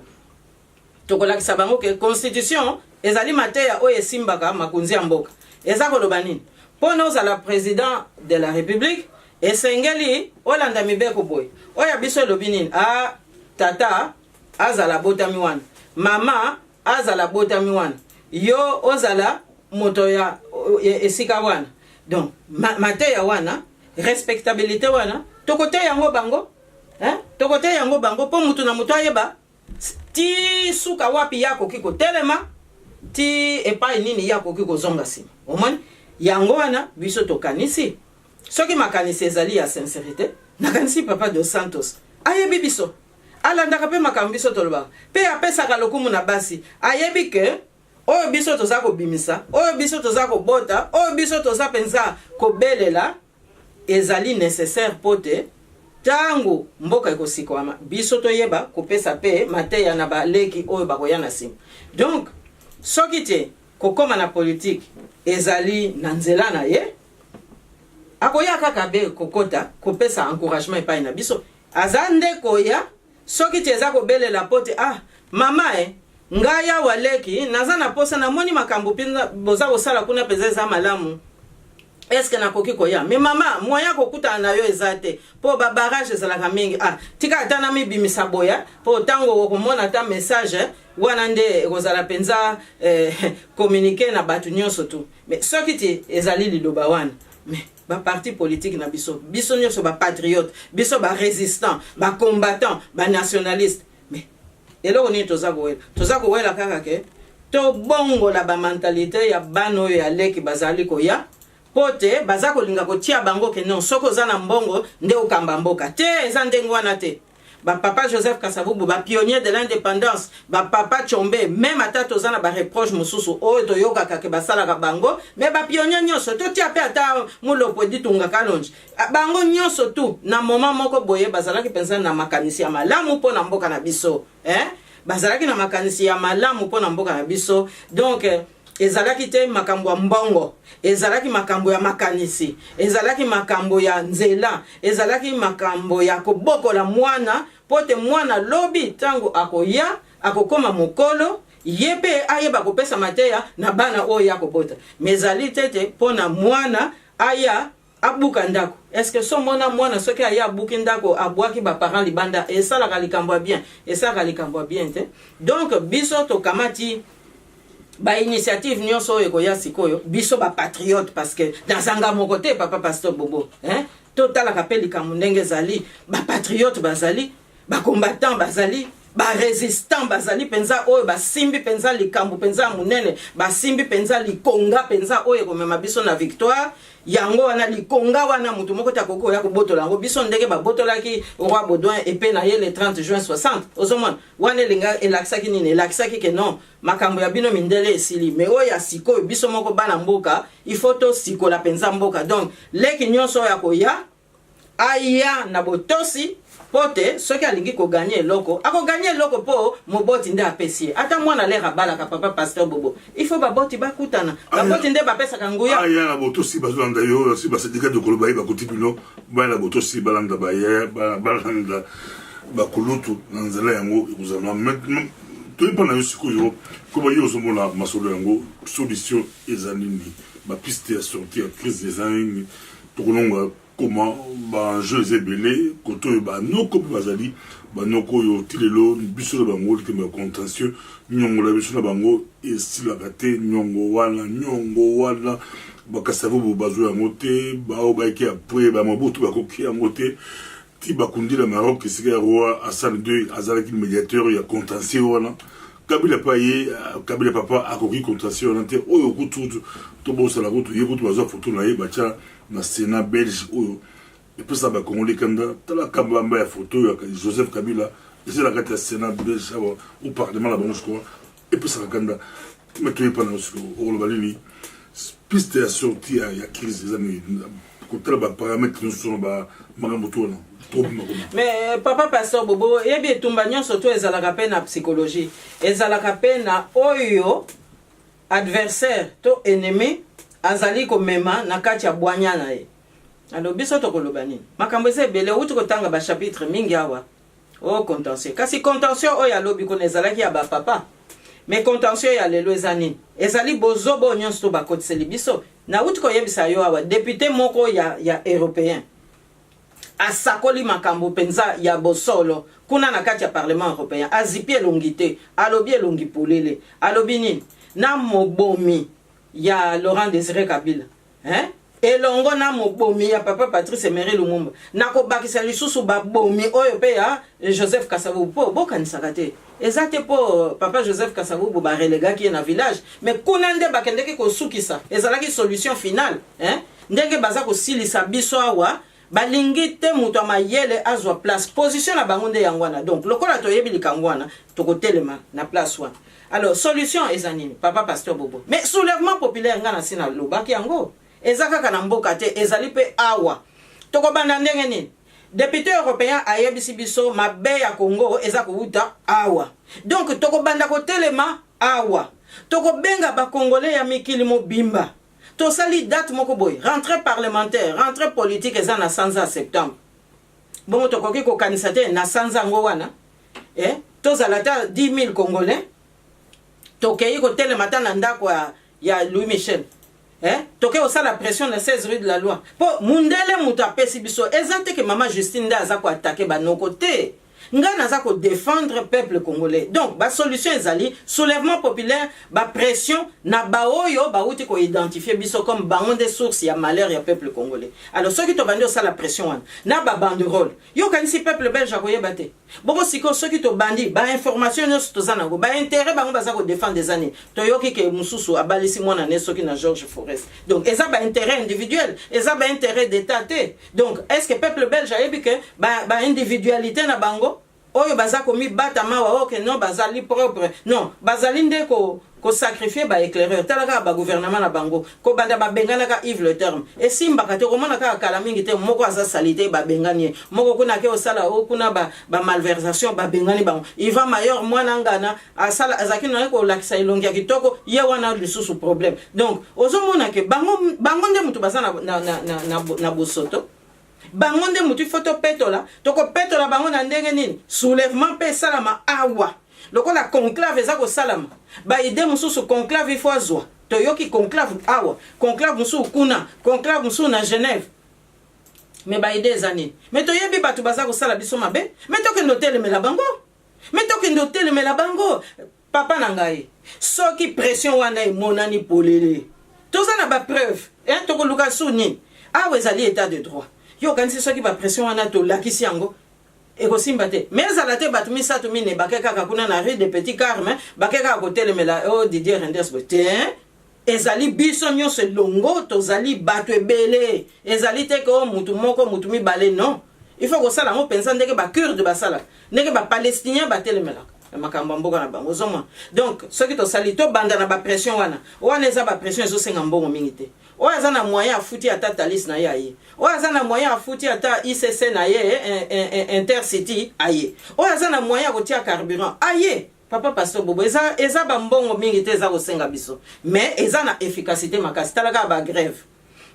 tokolakisa bango ke constitution ezali mateya oyo esimbaka makunzi ya mboka eza koloba nini mpo ozala président de la république esengeli olanda mibeko boye oyo biso elobi nini tata azala botami wana mama azala botami wana yo ozala moto ya esika wana donc mateya wana respectabilité wana tokote yango bango tokote yango bango po mutu na mutu ayeba ti suka wapi yako kiko telema ti epai nini yako kiko zonga sima omoni yango wana biso tokanisi soki makanisi ezali ya sincérité nakanisi papa dos Santos ayebi biso alandaka pe makambo biso toloba pe apesaka lokumu na basi ayebi ke oyo biso toza kobimisa oyo biso toza kobota oyo biso toza penza kobelela ezali nécessaire pote tango mboka ekosikwama biso toyeba kopesa pe mateya na baleki oyo bakoya na nsima donc soki te kokoma na politique ezali na nzela na ye akoya kaka be kokota kopesa encouragement epai na biso aza nde koya soki te eza kobelela pote mama ngaya waleki naza na posa na moni makambo pinza boza kosala kuna peza eza malamu. Est-ce que nakoki koya? Mais maman, moyen kokuta na yo ezate po ba barrage ezalaka mingi. Ah, tika atana mi bimisa boya po tango komona ta message wana nde kozala penza communiquer na batu nyonso tu. Mais soki ti ezali liloba wana. Mais ba parti politique na biso nyonso ba patriote, biso ba résistant, ba combattant, ba nationaliste. Mais eloko ni toza kowela kaka ke to bongo la ba mentalité ya bano ya leki bazali koya. Pote baza kolinga kotia bango ke non soko za na mbongo nde okamba mboka te eza ndengo wana te. Ba papa Joseph Kasavubu ba pionnier de l'indépendance, ba papa Chombe même ata tozana ba reproche mususu oyo toyoka ka ke basala ka bango mais ba pionnier nyonso to tia pe ata mulopo ditunga kalonji bango nyonso tu na moment moko boye bazala ki pensa na makanisi ya malamu po na mboka na biso bazala ki na makanisi ya malamu po na mboka na biso donc ezalaki te makambo ya mbongo, ezalaki makambo ya makanisi, ezalaki makambo ya nzela, ezalaki makambo ya kobokola mwana, pote mwana lobi tango akoya, akokoma mokolo, yepe ayeba kopesa mateya na bana oyo ya kobota. Mezali tete pona mwana aya abuka ndako. Est-ce que son mwana soki aya abuki ndako abwaki ba parents libanda esalaka likambo bien, esalaka likambo bien te. Donc biso to kamati ba initiative nyonso oyo koya sikoyo biso ba patriote parce que dans anga moko te papa pasteur Bobo total kapeli kamundenge zali ba patriote bazali ba combattant bazali ba résistant bazali penza oyo ba simbi penza likambo penza munene ba simbi penza likonga penza oyo komema biso na victoire yango wana likonga wana mutu moko takoko ya kobotola ngo biso ndenge ba botolaki roi Baudouin epé na ye le 30 juin 60 ozomona wana linga elaksaki nini elaksaki ke non makambo ya bino mindele esili mais oya siko biso moko bana mboka il faut to sikola penza mboka donc leki nyonso ya koya aya na botosi pote soki alingi ko gagner loko ako gagner loko po moboti nde apesi ata mwana lera bala ka papa pasteur Bobo il faut baboti bakutana baboti nde bapesa kanguya aya na botosi bazolanda yo si basedika de koloba ba kotipino ba na botosi balanda ba ya balanda bakulutu na nzela yango ekuzana maintenant to ipana yo sikoyo ko ba yo somona masolo yango solution ezanini ba piste ya sortir crise ezanini to kononga comment ba jeux ebele koto ba noko bazali ba noko yo tilelo biso na bango ke ba contentieux nyongo la biso na bango esila kate nyongo wana ba Kasavubu bazo ya mote ba obaiki après ba mabutu ba koki ya mote ti ba kundi la Maroc sika roi Hassan II azalaki médiateur ya contentieux wana Kabila paye Kabila papa akoki contentieux wana te oyo kutu to bosa la kutu yekutu bazo photo na ye bacha na Sénat belge oyo et puis ça va congolais kanda tala kambamba ya photo ya Joseph Kabila c'est la carte Sénat belge au parlement la banque quoi et puis ça kanda mais tu es pas dans ce au balini piste ya sortie ya crise des amis côté ba paramètres nous sont ba makamboto na mais papa pasteur Bobo yebi tumba nyonso to ezalaka pe na psychologie ezalaka pe na oyo adversaire to ennemi azali komema na kati ya bwanya na ye alo biso to koloba nini makambo ese bele uti kotanga ba chapitre mingi awa o contentieux kasi contentieux oyo alobi ko ezalaki ya ba papa mais contentieux ya lelo ezani ezali bozobo nyonso to ba kotiseli biso na uti ko yebisa yo awa député moko ya européen asakoli makambo penza ya bosolo kuna na kati ya parlement européen azipi elongite alobi elongi polele alobi nini na mobomi ya Laurent Désiré Kabila elongo na mobomi ya papa Patrice Emery Lumumba nako bakisa lisusu babomi oyo pe ya Joseph Kasavubu po bokanisaka te ezate po papa Joseph Kasavubu ba relegaki na village mais kuna nde bakendeki kosukisa ezalaki solution finale ndenge baza kosilisa biso awa balingi te mutu amayele azwa place position na bango nde yangwana donc lokola toyebi likangwana tokotelema na place wana. Alors solution ezanini papa pasteur Bobo mais soulèvement populaire ngana sina lobaki yango ezaka kana mboka te ezali pe awa tokobanda ndenge nini député européen ayebisi biso mabe ya Congo ezako uta awa donc tokobanda kotelema awa tokobenga ba congolais ya mikili mobimba to sali date moko boy rentrée parlementaire rentrée politique ezana sanza septembre bon tokoki ko kanisa te na sanza ngo wana to zalata 10 000 congolais tokei ko tele matana ndako ya Louis Michel. Toke osa la pression de 16 rue de la loi. Po mundele muta pesi biso ezate ke maman Justine da za ko attaquer ba no côté. Nga naza ko défendre peuple congolais. Donc ba solution ezali soulèvement populaire, ba pression na ba oyo ba uti ko identifier biso comme bango des sources ya malheur ya peuple congolais. Alors ceux qui to bandi osa la pression wana na ba banderole. Yo kanisi peuple belge akoye baté. Boko siko ceux qui to bandi ba information no to zana go ba intérêt bango baza ko défendre des années. To yoki ke mususu abalisi mona ne soki na Georges Forest. Donc eza ba intérêt individuel, eza ba intérêt d'état té. Donc est-ce que peuple belge a yebi que ba individualité na bango oyo baza komi bata mawa oke non bazali propre non bazali nde ko sacrifier ba éclaireur talaka ba gouvernement na bango ko banda ba bengana ka Yves Le Terme et simba ka to komona ka kala mingi te moko aza salité ba bengani moko kuna ke osala o kuna ba malversation ba bengani bango Ivan Mayor mwana ngana asala azaki na ko lakisa ilongi ya kitoko ye wana lisusu problème donc ozomona ke bango nde mutu baza na bosoto bango nde mutu photo petola toko petola bango na ndenge nini soulèvement pe salama awa lokola conclave eza ko salama ba ide mususu conclave ifo azwa toyoki conclave awa conclave mususu kuna conclave mususu na Genève mais ba ide ezani mais toyebi batu baza ko sala biso mabe mais toke ndotele mela bango papa na ngai soki pression wana emonani polele toza na ba preuve toko luka suni awa ezali état de droit yo kanisi soki ba pression wana to lakisi yango eko simba te mais alate batu misato mine bakeka kakuna na rue de Petit Carme bakeka kotelemela Didier Renders te ezali biso nyonso longo tozali batu ebele ezali te ko mutu moko mutu mibale non il faut que ça la mo pensa ndeke ba kurde basala ndeke ba palestinien batelemela makambo mboka na bango zoma donc soki to sali to banda na ba pression wana eza ba pression ezo senga mbongo mingi te oya za na moyen afuti ata Talis na ye oya za na moyen afuti ata ICC na ye Intercity aye oya za na moyen akotia carburant aye papa pasteur Bobo eza ba mbongo mingi te eza kosenga biso mais eza na efficacité makasi talaka ba grève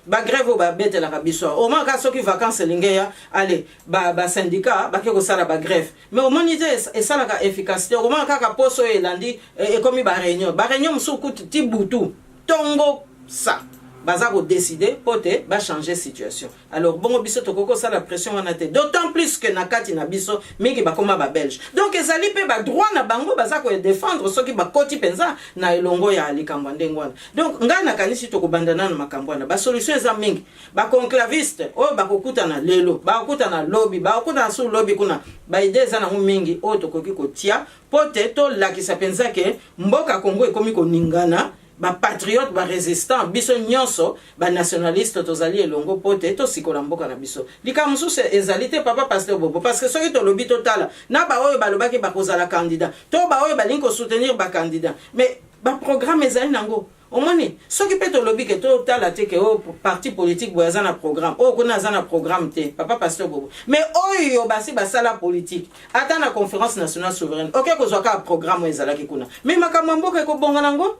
ba bete la biso au moins ka soki vacances lingeya allez ba syndicat ba ke ko sala ba grève mais au moins et ça la efficacité au moins ka poso elandi et comme ba réunion musuku ti butu tongo ça baza ko décider pote ba changer situation alors bongo biso to koko ça la pression wana te d'autant plus que na kati na biso mingi ba koma ba belge donc ezali pe ba droit na bango baza ko défendre soki ba koti penza na elongo ya likambo ndengwana donc ngana kanisi to ko bandana na makambo na ba solution eza mingi ba conclaviste o ba kokuta na lelo ba kokuta na lobby ba kokuta na sous lobby kuna ba idée za na mingi o to koki ko tia pote to lakisa penza ke mboka Kongo ekomi ko ningana ba patriote ba résistant biso nyonso ba nationaliste tozali elongo pote to sikola mboka na biso likamusu se ezalité papa pasteur Bobo parce que soki to lobi totala na ba oyo ba lobaki ba kozala candidat to ba oyo ba linko soutenir ba candidat mais ba programme ezali nango omoni soki pe to lobi ke to tala te ke o parti politique bo yazana programme o kuna zana programme te papa pasteur Bobo mais oyo basi ba sala politique ata na conférence nationale souveraine OK kozwa ka programme ezala ki kuna mais makambo mboka ko bonga nango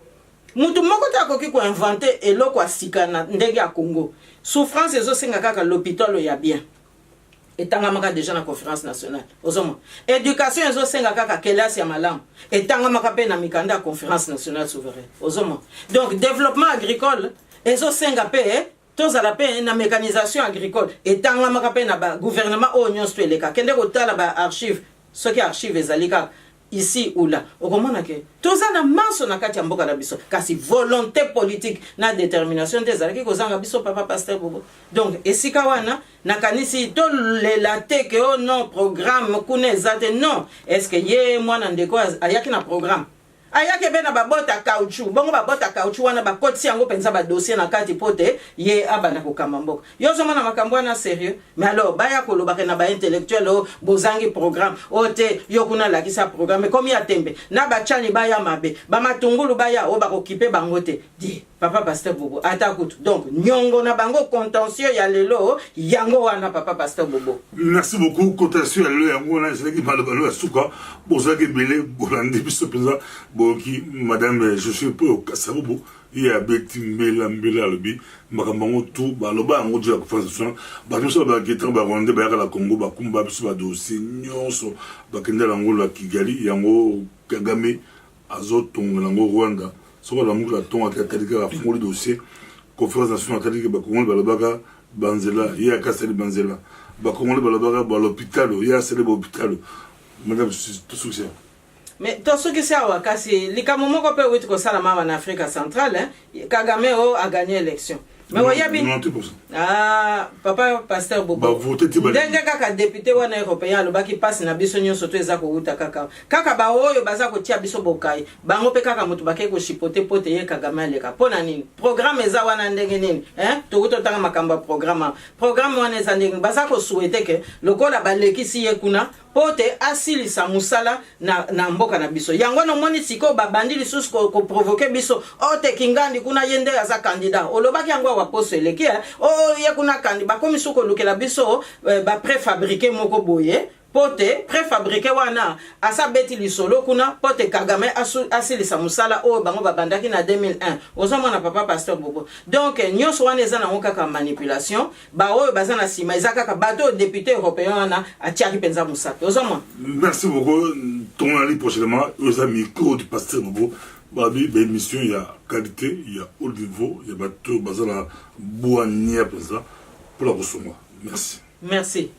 mutu moko ta koki ko inventer eloko asikana ndenge ya Congo souffrance ezo senga kaka l'hôpital ya bien etanga maka déjà na conférence nationale ozoma éducation ezo senga kaka kelasi ya malamu etanga maka pe na mikanda ya conférence nationale souveraine ozoma donc développement agricole ezo senga pe tozala pe na mécanisation agricole etanga maka pe na ba gouvernement o nyonso eleka kende ko tala ba archive soki archive ezalika ici ou là okomona ke tozana manso na kati ya mboka na biso kasi volonté politique na détermination des alaki kozanga biso papa pasteur Bobo donc esika wana nakanisi to lela te ke o non programme kuna ezate non est-ce que ye mwana ndeko ayaki na programme ayake be na babota caoutchouc bongo babota caoutchouc wana bakoti yango penza ba dossier na kati pote ye abana ko kamamboka yo zoma na makambo na sérieux mais alors baya ko lobaka na ba intellectuel o bozangi programme ote yo kuna la kisa programme comme ya tembe na ba chani baya mabe ba matungulu baya o ba ko kipe bangote di papa pasteur Bobo atakutu donc nyongo na bango contentieux ya lelo yango wana papa pasteur Bobo merci beaucoup contentieux ya lelo yango wana c'est qui parle ya suka bozaki belé bolandi biso penza boki madame je suis peu au Kasabobo il y a beti mbela lobi makambango tout ba loba ngo dia conférence ba biso ba ketan ba rwanda ba la Congo ba kumba biso ba dossier nyonso ba kendela ngo la Kigali yango Kagame azotonga nango Rwanda soko la mukula tonga katalika afungoli dossier conférence nationale katalika ba Congolais balobaka banzela ya kaseli banzela ba Congolais balobaka ba l'hôpital ya sele ba hôpital madame tout succès. Mais tout ce qui c'est à Wakasi, les Kamomoko peut être comme ça en Afrique centrale, Kagame a gagné l'élection. Mais voyez bien. Ah, papa pasteur Bobo. Bah voter tu Denga kaka député wana européen le baki passe na biso nyonso to eza ko uta kaka. Kaka ba oyo baza ko tia biso bokai. Bango pe kaka mutu bakeko chipote pote ye Kagame leka. Pona nini? Programme eza wana ndenge nini? To uto tanga makamba programme. Programme wana eza ndenge baza ko souhaiter que lokola baleki si ye kuna pote asilisa musala na mboka na biso. Yango no moni siko babandi lisusu ko provoquer biso. Ote kingandi kuna yende aza candidat. Olobaki yango wa poste eleki oh ya kuna kandi bakomi soko lukela biso ba préfabriqué moko boye pote préfabriqué wana asa beti lisolo kuna pote Kagame asilisa musala o bango babandaki na 2001 ozomona papa pasteur Bobo donc nyonso wana eza na kaka manipulation ba oyo baza na sima eza kaka bato député européen wana atiaki penza musaka ozomona. Merci beaucoup. Ton ali prochainement aux amis micro du pasteur Bobo. Babi, ben mission, il y a qualité, il y a haut niveau, il y a bateau, bazala, boania, pour la recevoir. Merci. Merci.